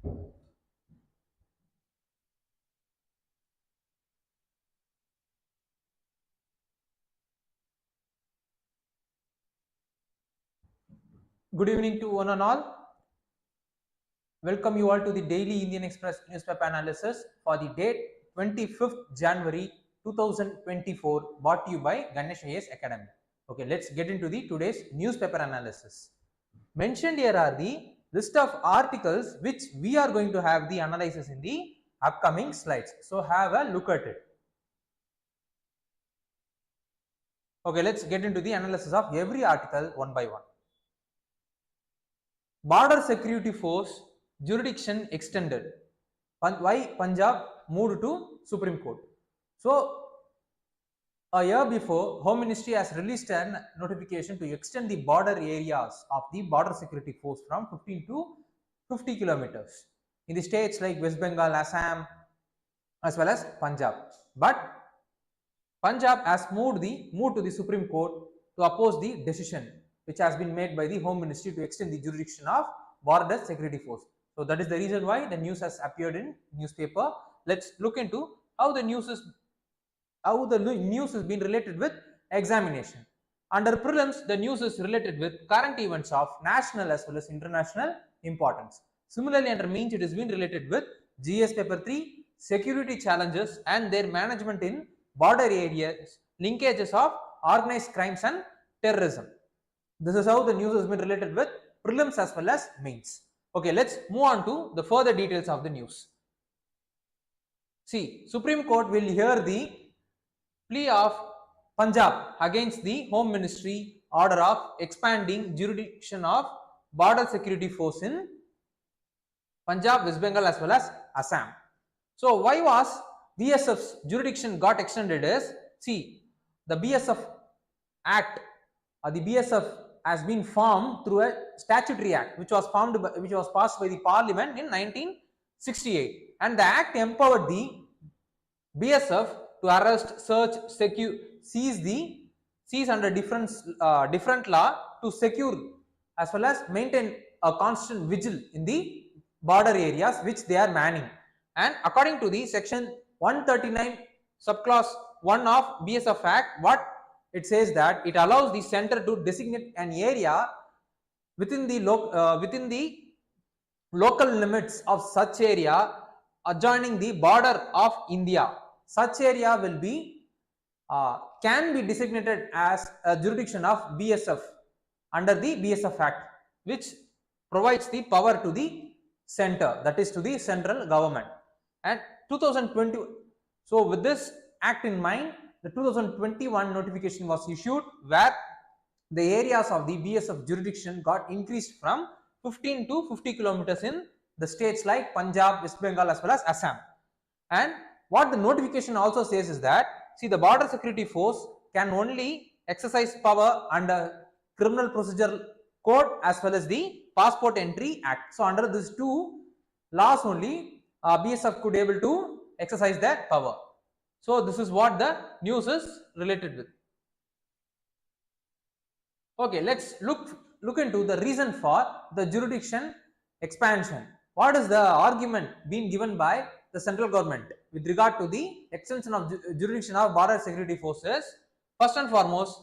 Good evening to one and all. Welcome you all to the daily Indian Express newspaper analysis for the date 25th January 2024, brought to you by Ganesh IAS Academy. Okay, let's get into the today's newspaper analysis. Mentioned here are the list of articles which we are going to have the analysis in the upcoming slides. So have a look at it. Okay, let's get into the analysis of every article one by one. Border Security Force jurisdiction extended. Why Punjab moved to Supreme Court? So a year before, Home Ministry has released a notification to extend the border areas of the Border Security Force from 15 to 50 kilometers in the states like West Bengal, Assam, as well as Punjab. But Punjab has moved to the Supreme Court to oppose the decision which has been made by the Home Ministry to extend the jurisdiction of Border Security Force. So that is the reason why the news has appeared in newspaper. Let's look into how the news is been related with examination. Under prelims, the news is related with current events of national as well as international importance. Similarly, under mains, it has been related with GS paper 3, security challenges and their management in border areas, linkages of organized crimes and terrorism. This is how the news has been related with prelims as well as mains. Okay, let's move on to the further details of the news. See, Supreme Court will hear the plea of Punjab against the Home Ministry order of expanding jurisdiction of Border Security Force in Punjab, West Bengal as well as Assam. So why was BSF's jurisdiction got extended is, see, the BSF Act or the BSF has been formed through a statutory act which was passed by the Parliament in 1968, and the act empowered the BSF to arrest, search, secure, seize under different law to secure as well as maintain a constant vigil in the border areas which they are manning. And according to the section 139 subclause 1 of BSF Act, what it says that it allows the center to designate an area within the local limits of such area adjoining the border of India. Such area will be can be designated as a jurisdiction of BSF under the BSF Act, which provides the power to the center, that is to the central government. And 2020, so with this act in mind, the 2021 notification was issued where the areas of the BSF jurisdiction got increased from 15 to 50 kilometers in the states like Punjab, West Bengal as well as Assam. And what the notification also says is that, see, the Border Security Force can only exercise power under Criminal Procedure Code as well as the Passport Entry Act. So under these two laws only BSF could able to exercise that power. So this is what the news is related with. Okay, let's look into the reason for the jurisdiction expansion. What is the argument being given by the central government with regard to the extension of jurisdiction of Border Security Forces? First and foremost,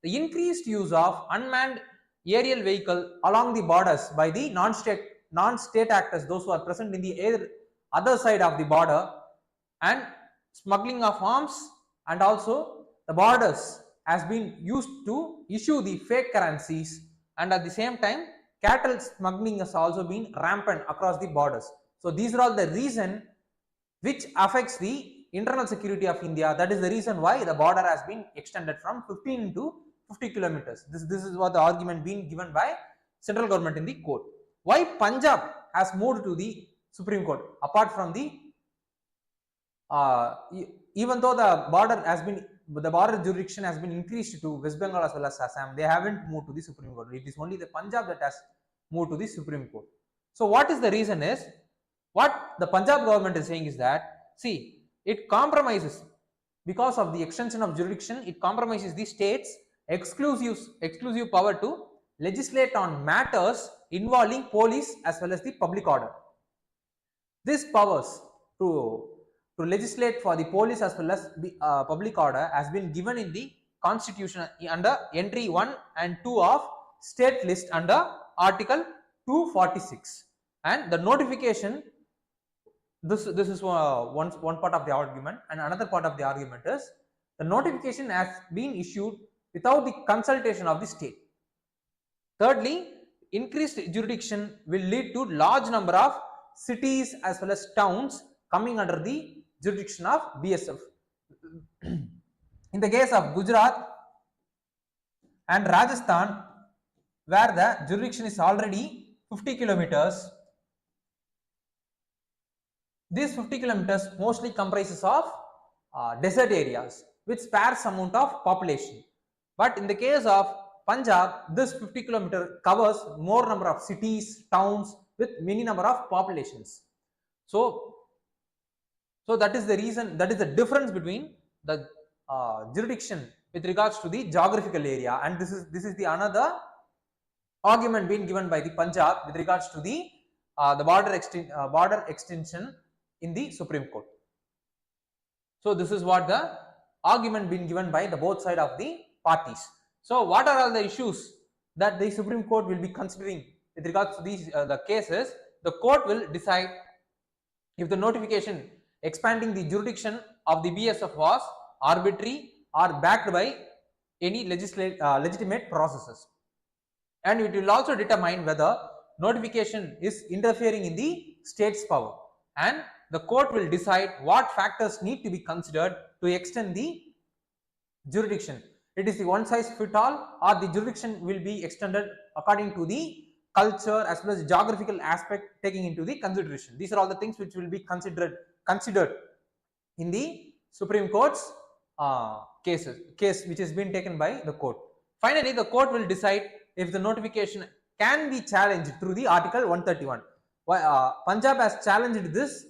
the increased use of unmanned aerial vehicle along the borders by the non-state actors, those who are present in the other side of the border, and smuggling of arms, and also the borders has been used to issue the fake currencies, and at the same time cattle smuggling has also been rampant across the borders. So these are all the reason which affects the internal security of India. That is the reason why the border has been extended from 15 to 50 kilometers. This is what the argument being given by central government in the court. Why Punjab has moved to the Supreme Court, apart from the even though the border jurisdiction has been increased to West Bengal as well as Assam, they haven't moved to the Supreme Court. It is only the Punjab that has moved to the Supreme Court. So what is the reason is, what the Punjab government is saying is that, see, it compromises, because of the extension of jurisdiction, it compromises the state's exclusive power to legislate on matters involving police as well as the public order. This powers to legislate for the police as well as the public order has been given in the constitution under entry 1 and 2 of state list under article 246, and the notification, this is one part of the argument, and another part of the argument is the notification has been issued without the consultation of the state. Thirdly, increased jurisdiction will lead to large number of cities as well as towns coming under the jurisdiction of BSF. In the case of Gujarat and Rajasthan, where the jurisdiction is already 50 kilometers, these 50 kilometers mostly comprises of desert areas with sparse amount of population. But in the case of Punjab, this 50 kilometer covers more number of cities, towns with many number of populations. So that is the reason, that is the difference between the jurisdiction with regards to the geographical area, and this is the another argument being given by the Punjab with regards to the border extension in the Supreme Court. So this is what the argument being given by the both side of the parties. So what are all the issues that the Supreme Court will be considering with regards to these the cases? The court will decide if the notification expanding the jurisdiction of the BSF was arbitrary or backed by any legitimate processes, and it will also determine whether notification is interfering in the state's power, and the court will decide what factors need to be considered to extend the jurisdiction. It is the one size fit all, or the jurisdiction will be extended according to the culture as well as geographical aspect taking into the consideration. These are all the things which will be considered in the Supreme Court's case which has been taken by the court. Finally, the court will decide if the notification can be challenged through the article 131. Punjab has challenged this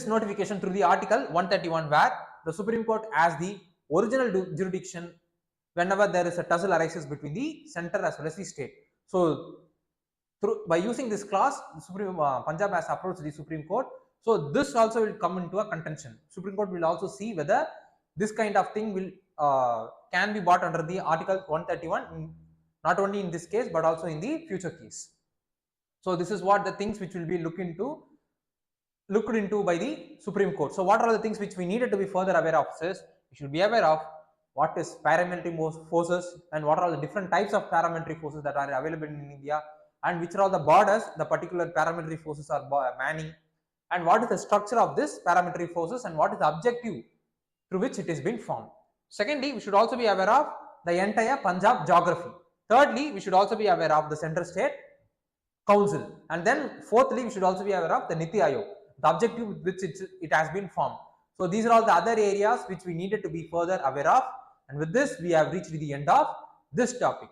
notification through the article 131, where the Supreme Court has the original jurisdiction whenever there is a tussle arises between the center as well as the state. So by using this clause, Punjab has approached the Supreme Court. So this also will come into a contention. Supreme Court will also see whether this kind of thing will can be brought under the article 131, not only in this case but also in the future case. So this is what the things which will be looked into by the Supreme Court. So what are the things which we needed to be further aware of is, we should be aware of what is paramilitary forces and what are all the different types of paramilitary forces that are available in India, and which are all the borders the particular paramilitary forces are manning, and what is the structure of this paramilitary forces and what is the objective through which it has been formed. Secondly, we should also be aware of the entire Punjab geography. Thirdly, we should also be aware of the Central State Council, and then fourthly, we should also be aware of the Niti Aayog, the objective with which it has been formed. So these are all the other areas which we needed to be further aware of, and with this we have reached the end of this topic.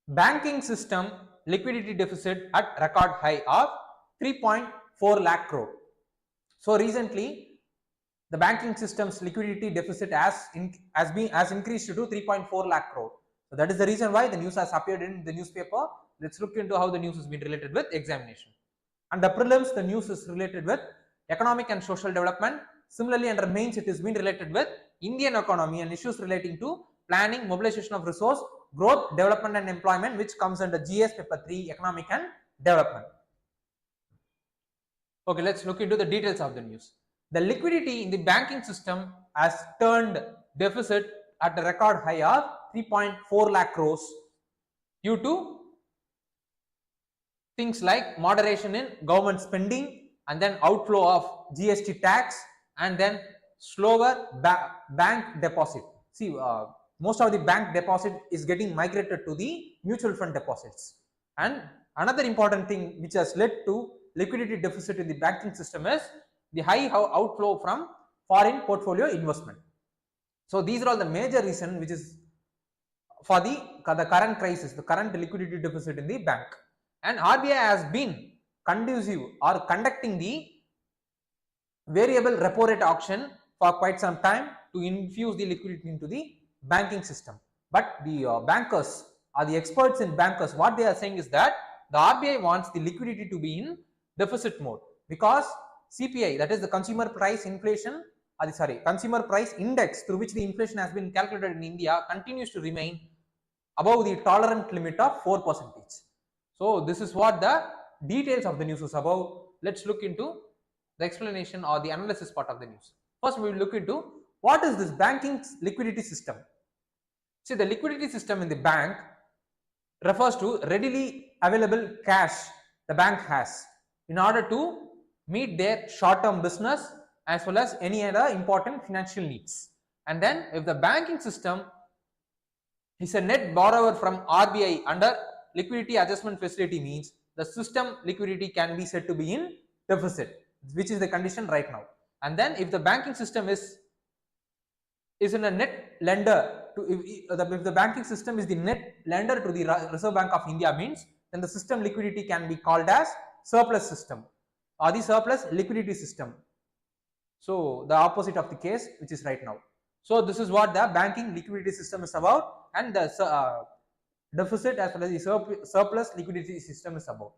Banking system liquidity deficit at record high of 3.4 lakh crore. So recently the banking system's liquidity deficit has increased to 3.4 lakh crore. So that is the reason why the news has appeared in the newspaper. Let's look into how the news has been related with examination. Under prelims, the news is related with economic and social development. Similarly, under mains, it is been related with Indian economy and issues relating to planning, mobilization of resource, growth, development and employment, which comes under GS paper 3, economic and development. Okay, let's look into the details of the news. The liquidity in the banking system has turned deficit at a record high of 3.4 lakh crores due to things like moderation in government spending, and then outflow of GST tax, and then slower bank deposit. See, most of the bank deposit is getting migrated to the mutual fund deposits. And another important thing which has led to liquidity deficit in the banking system is the high outflow from foreign portfolio investment. So these are all the major reasons which is for the current crisis, the current liquidity deficit in the bank. And RBI has been conducive or conducting the variable repo rate auction for quite some time to infuse the liquidity into the banking system. But the bankers or the experts in bankers, what they are saying is that the RBI wants the liquidity to be in deficit mode, because CPI, that is the consumer price inflation, consumer price index through which the inflation has been calculated in India, continues to remain above the tolerant limit of 4%. So this is what the details of the news is about. Let's look into the explanation or the analysis part of the news. First, we will look into what is this banking liquidity system. See, the liquidity system in the bank refers to readily available cash the bank has in order to meet their short-term business as well as any other important financial needs. And then if the banking system is a net borrower from RBI under liquidity adjustment facility, means the system liquidity can be said to be in deficit, which is the condition right now. And then if the banking system is in a net lender to, if the banking system is the net lender to the Reserve Bank of India, means then the system liquidity can be called as surplus system or the surplus liquidity system. So the opposite of the case which is right now. So this is what the banking liquidity system is about, and the deficit as well as the surplus liquidity system is about.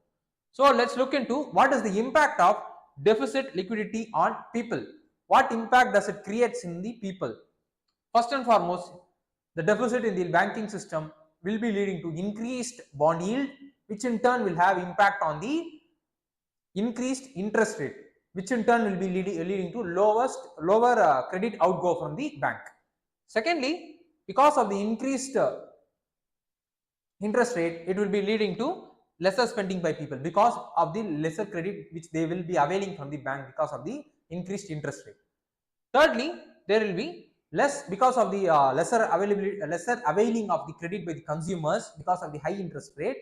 So let's look into what is the impact of deficit liquidity on people. What impact does it create in the people? First and foremost, the deficit in the banking system will be leading to increased bond yield, which in turn will have impact on the increased interest rate, which in turn will be leading to lower credit outgo from the bank. Secondly, because of the increased interest rate, it will be leading to lesser spending by people because of the lesser credit which they will be availing from the bank because of the increased interest rate. Thirdly, there will be less because of the lesser availing of the credit by the consumers because of the high interest rate.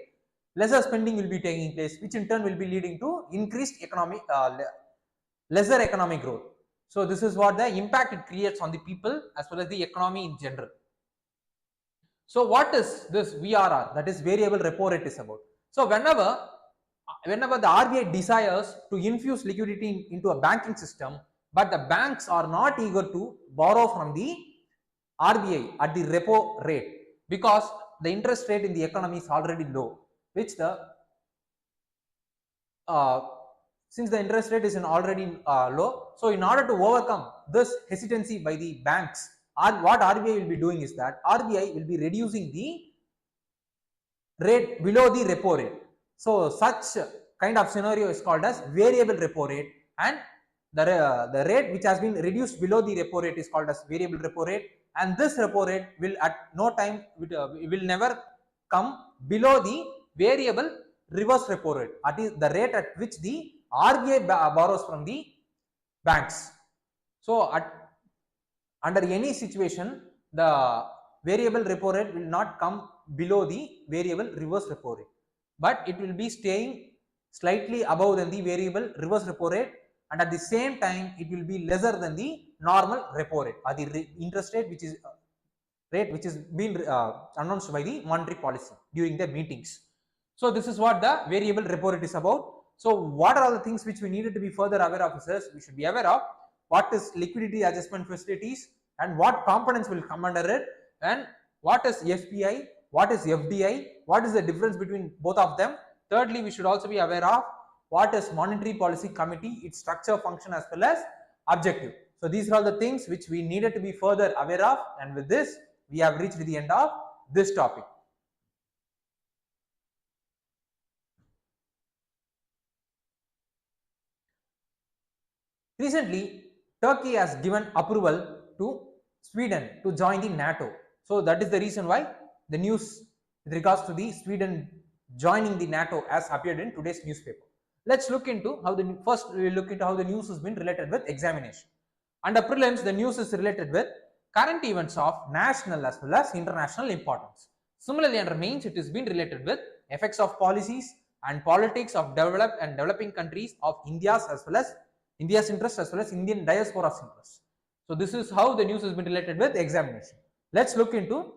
Lesser spending will be taking place, which in turn will be leading to increased lesser economic growth. So this is what the impact it creates on the people as well as the economy in general. So what is this VRR, that is variable repo rate, is about? So whenever the RBI desires to infuse liquidity into a banking system, but the banks are not eager to borrow from the RBI at the repo rate because the interest rate in the economy is already low, which since the interest rate is already low, so in order to overcome this hesitancy by the banks, what RBI will be doing is that RBI will be reducing the rate below the repo rate. So such kind of scenario is called as variable repo rate, and the rate which has been reduced below the repo rate is called as variable repo rate, and this repo rate will at no time will never come below the variable reverse repo rate, that is the rate at which the RBI borrows from the banks. So under any situation, the variable repo rate will not come below the variable reverse repo rate, but it will be staying slightly above than the variable reverse repo rate, and at the same time it will be lesser than the normal repo rate or the interest rate which is been announced by the monetary policy during the meetings. So this is what the variable repo rate is about. So what are all the things which we needed to be further aware of is we should be aware of what is liquidity adjustment facilities and what components will come under it, and what is FPI, what is FDI, what is the difference between both of them. Thirdly, we should also be aware of what is monetary policy committee, its structure, function as well as objective. So these are all the things which we needed to be further aware of, and with this we have reached the end of this topic. Recently, Turkey has given approval to Sweden to join the NATO. So that is the reason why the news with regards to the Sweden joining the NATO has appeared in today's newspaper. Let's look into how first we will look into how the news has been related with examination. Under prelims, the news is related with current events of national as well as international importance. Similarly, under mains, it has been related with effects of policies and politics of developed and developing countries of India's interest as well as Indian diaspora's interest. So this is how the news has been related with examination. Let's look into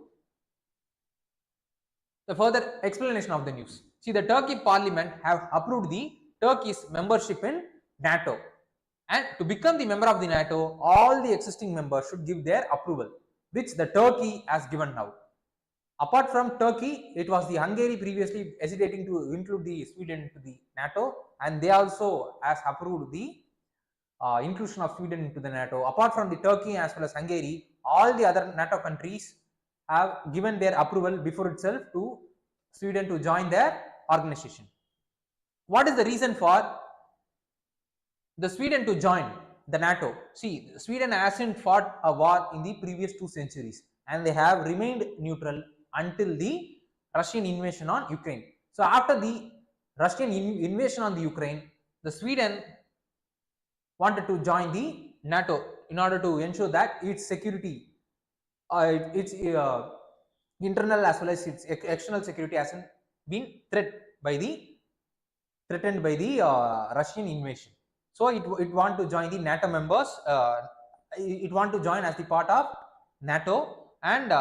the further explanation of the news. See, the Turkey Parliament have approved the Turkey's membership in NATO, and to become the member of the NATO, all the existing members should give their approval, which the Turkey has given now. Apart from Turkey, it was the Hungary previously hesitating to include the Sweden into the NATO, and they also has approved the inclusion of Sweden into the NATO. Apart from the Turkey as well as Hungary, all the other NATO countries have given their approval before itself to Sweden to join their organization. What is the reason for the Sweden to join the NATO? See, Sweden hasn't fought a war in the previous 2 centuries, and they have remained neutral until the Russian invasion on Ukraine. So after the Russian invasion on the Ukraine, the Sweden wanted to join the NATO in order to ensure that its security, its internal as well as its external security hasn't been threatened by the Russian invasion. So it want to join the NATO members. It want to join as the part of NATO, and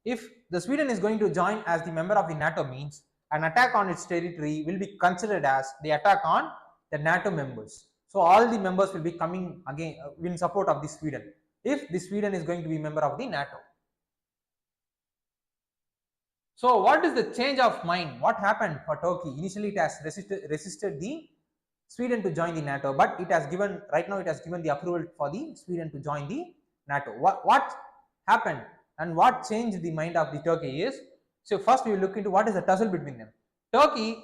if the Sweden is going to join as the member of the NATO, means an attack on its territory will be considered as the attack on the NATO members. So all the members will be coming again in support of the Sweden if the Sweden is going to be member of the NATO. So what is the change of mind? What happened for Turkey? Initially it has resisted the Sweden to join the NATO, but it has given, right now it has given the approval for the Sweden to join the NATO. What happened and what changed the mind of the Turkey is, so first we will look into what is the tussle between them. Turkey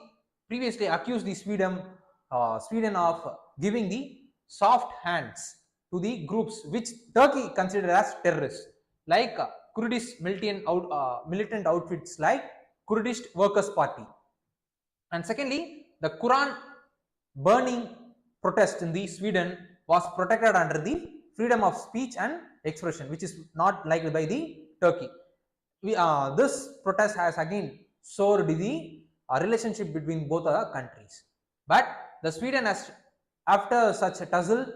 previously accused the Sweden of giving the soft hands to the groups which Turkey considered as terrorists, like Kurdish militant outfits like Kurdish Workers' Party. And secondly, the Quran burning protest in the Sweden was protected under the freedom of speech and expression, which is not liked by the Turkey. This protest has again soured the relationship between both the countries. But the Sweden has, after such a tussle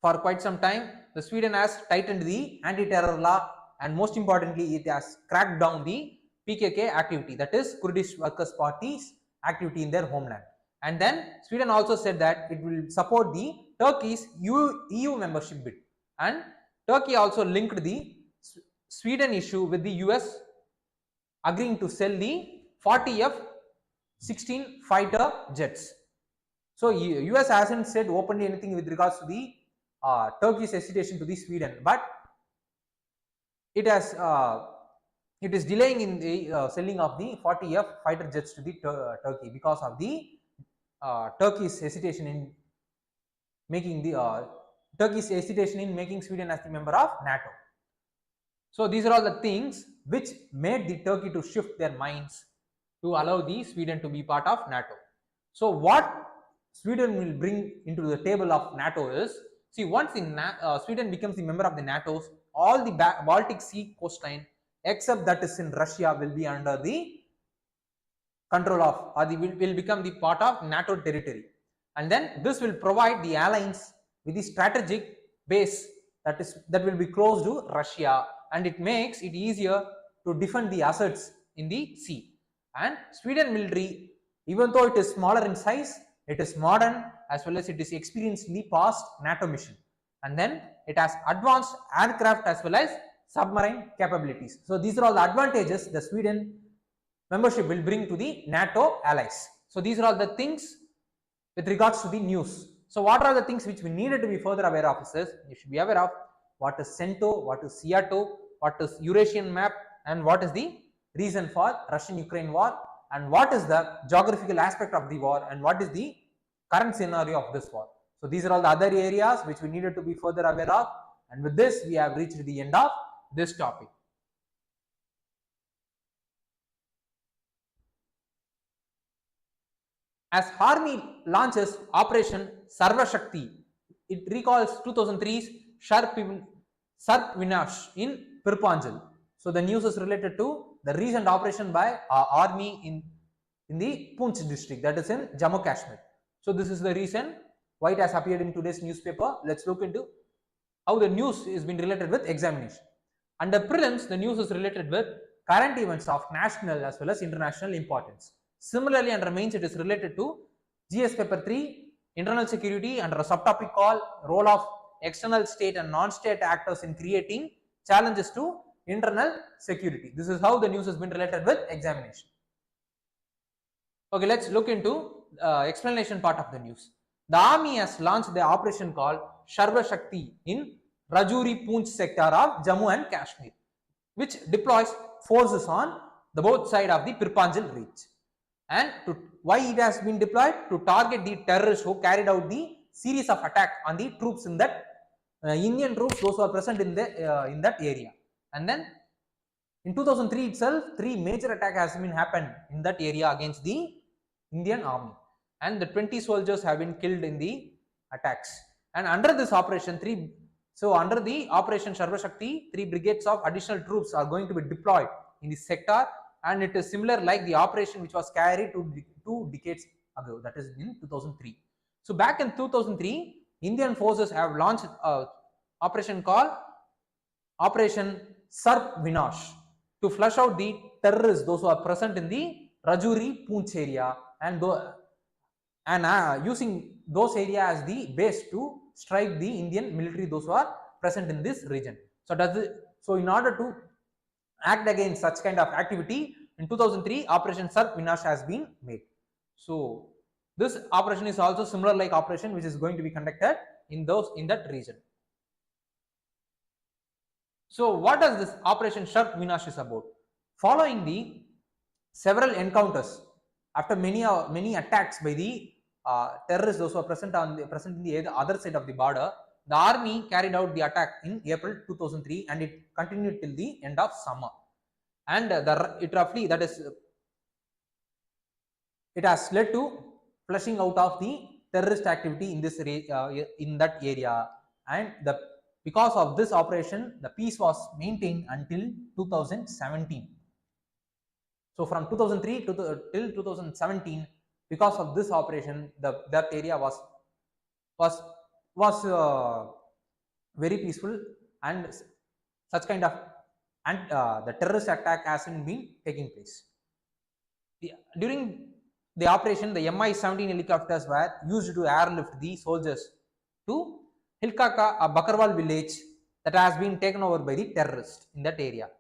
for quite some time, the Sweden has tightened the anti-terror law, and most importantly, it has cracked down the PKK activity, that is Kurdish Workers' Party's activity in their homeland. And then Sweden also said that it will support the Turkey's EU membership bid, and Turkey also linked the Sweden issue with the US agreeing to sell the 40 F-16 fighter jets. So US hasn't said openly anything with regards to the Turkey's hesitation to the Sweden, but it has it is delaying in the selling of the 40 F fighter jets to the Turkey because of the Turkey's hesitation in making Sweden as the member of NATO. So these are all the things which made the Turkey to shift their minds to allow the Sweden to be part of NATO. So what Sweden will bring into the table of NATO is, see, once Sweden becomes the member of the NATO, all the Baltic Sea coastline except that is in Russia will be under the control of, or will become the part of NATO territory, and then this will provide the allies with the strategic base that will be close to Russia, and it makes it easier to defend the assets in the sea. And Sweden military, even though it is smaller in size, it is modern as well as it is experienced in the past NATO mission, and then it has advanced aircraft as well as submarine capabilities. So these are all the advantages the Sweden membership will bring to the NATO allies. So these are all the things with regards to the news. So what are the things which we needed to be further aware of is, you should be aware of what is CENTO, what is SEATO, what is Eurasian map, and what is the reason for Russian-Ukraine war, and what is the geographical aspect of the war, and what is the current scenario of this war. So these are all the other areas which we needed to be further aware of, and with this we have reached the end of this topic. As Army launches Operation Sarvashakthi, it recalls 2003's Sarpvinash in Pir Panjal. So the news is related to the recent operation by Army in the Poonch district, that is in Jammu Kashmir. So this is the reason why it has appeared in today's newspaper. Let's look into how the news is been related with examination. Under prelims, the news is related with current events of national as well as international importance. Similarly, under mains, it is related to GS paper 3, internal security, under a subtopic called role of external state and non-state actors in creating challenges to internal security. This is how the news has been related with examination. Okay, let's look into explanation part of the news. The army has launched the operation called Sarvashakthi in Rajouri Poonch sector of Jammu and Kashmir, which deploys forces on the both side of the Pir Panjal Reach. And why it has been deployed? To target the terrorists who carried out the series of attack on the troops in that Indian troops, those who are present in that area. And then in 2003 itself, 3 major attacks has been happened in that area against the Indian army, and the 20 soldiers have been killed in the attacks. And under this operation, under the operation Sarvashakthi, 3 brigades of additional troops are going to be deployed in this sector, and it is similar like the operation which was carried 2 decades ago, that is in 2003. So back in 2003, Indian forces have launched a operation called Operation Sarpvinash to flush out the terrorists, those who are present in the Rajouri Poonch area, and using those areas as the base to strike the Indian military, those who are present in this region. So in order to act against such kind of activity, in 2003 Operation Sarpvinash has been made. So this operation is also similar like operation which is going to be conducted in that region. So what does this Operation Sarpvinash is about? Following the several encounters, after many attacks by the terrorists, those who are present in the other side of the border, the army carried out the attack in April 2003, and it continued till the end of summer. And it has led to flushing out of the terrorist activity in this in that area, and because of this operation, the peace was maintained until 2017. So from 2003 till 2017, because of this operation, that area was very peaceful, and such kind of the terrorist attack hasn't been taking place. During the operation, the Mi-17 helicopters were used to airlift the soldiers to Hilkaka, a Bakarwal village that has been taken over by the terrorists in that area.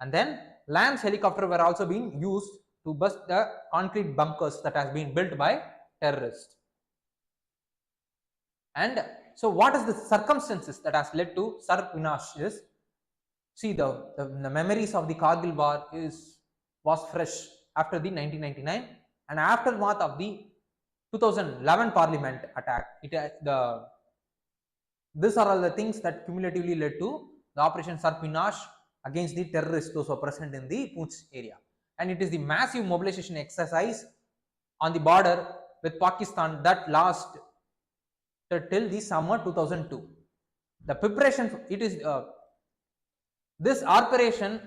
And then Lance helicopter were also being used to bust the concrete bunkers that has been built by terrorists. And so what is the circumstances that has led to Sarpvinash is, see, the memories of the Kargil war was fresh after the 1999 and aftermath of the 2011 parliament attack. These are all the things that cumulatively led to the Operation Sarpvinash against the terrorists, those who are present in the Poonch area. And it is the massive mobilization exercise on the border with Pakistan that lasted till the summer 2002. The preparation, it is this operation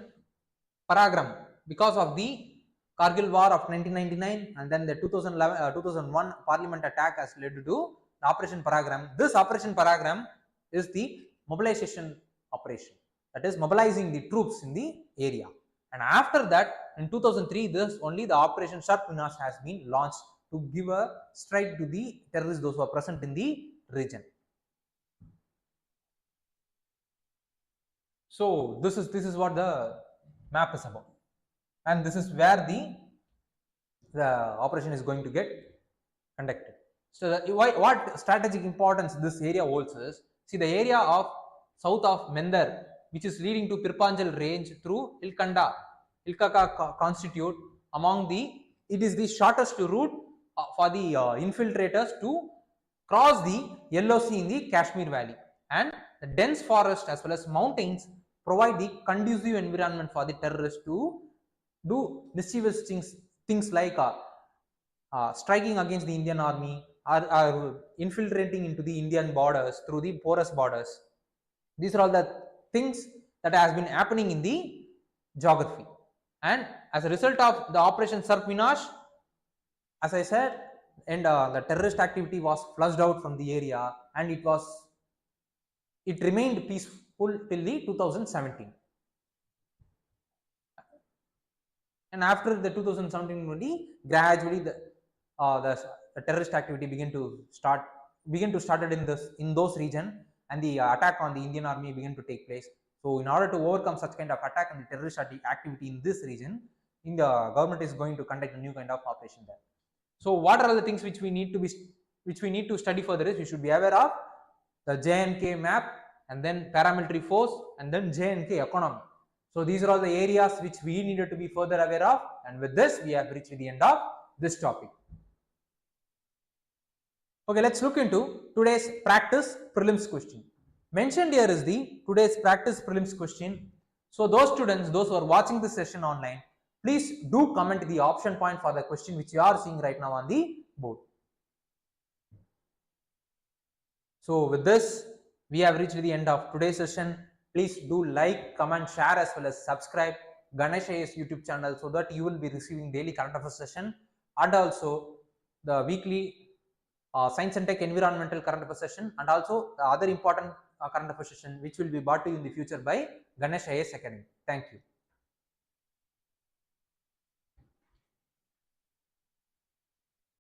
paragram, because of the Kargil war of 1999 and then the 2001 parliament attack has led to the operation paragram. This operation paragram is the mobilization operation, that is mobilizing the troops in the area. And after that, in 2003, only the Operation Sarpvinash has been launched to give a strike to the terrorists, those who are present in the region. So this is what the map is about, and this is where the operation is going to get conducted. So what strategic importance this area holds is, see, the area of south of Mendar, which is leading to Pir Panjal range through Hilkaka constitute it is the shortest route for the infiltrators to cross the Yellow Sea in the Kashmir Valley, and the dense forest as well as mountains provide the conducive environment for the terrorists to do mischievous things like striking against the Indian army or infiltrating into the Indian borders through the porous borders. These are all the things that has been happening in the geography. And as a result of the Operation Sarpvinash, as I said, and the terrorist activity was flushed out from the area, and it remained peaceful till the 2017. And after the 2017, gradually the terrorist activity began to start in those regions, and the attack on the Indian army began to take place. So in order to overcome such kind of attack and the terrorist activity in this region, the government is going to conduct a new kind of operation there. So what are the things which we need to study further is we should be aware of the J&K map, and then paramilitary force, and then J&K economy. So these are all the areas which we needed to be further aware of, and with this we have reached the end of this topic. Okay, let's look into today's practice prelims question. Mentioned here is the today's practice prelims question. So those students, those who are watching this session online, please do comment the option point for the question which you are seeing right now on the board. So with this, we have reached the end of today's session. Please do like, comment, share as well as subscribe Ganesh IAS YouTube channel so that you will be receiving daily current affairs session, and also the weekly science and tech environmental current affairs session, and also the other important current affairs session which will be brought to you in the future by Ganesh IAS Academy. Thank you.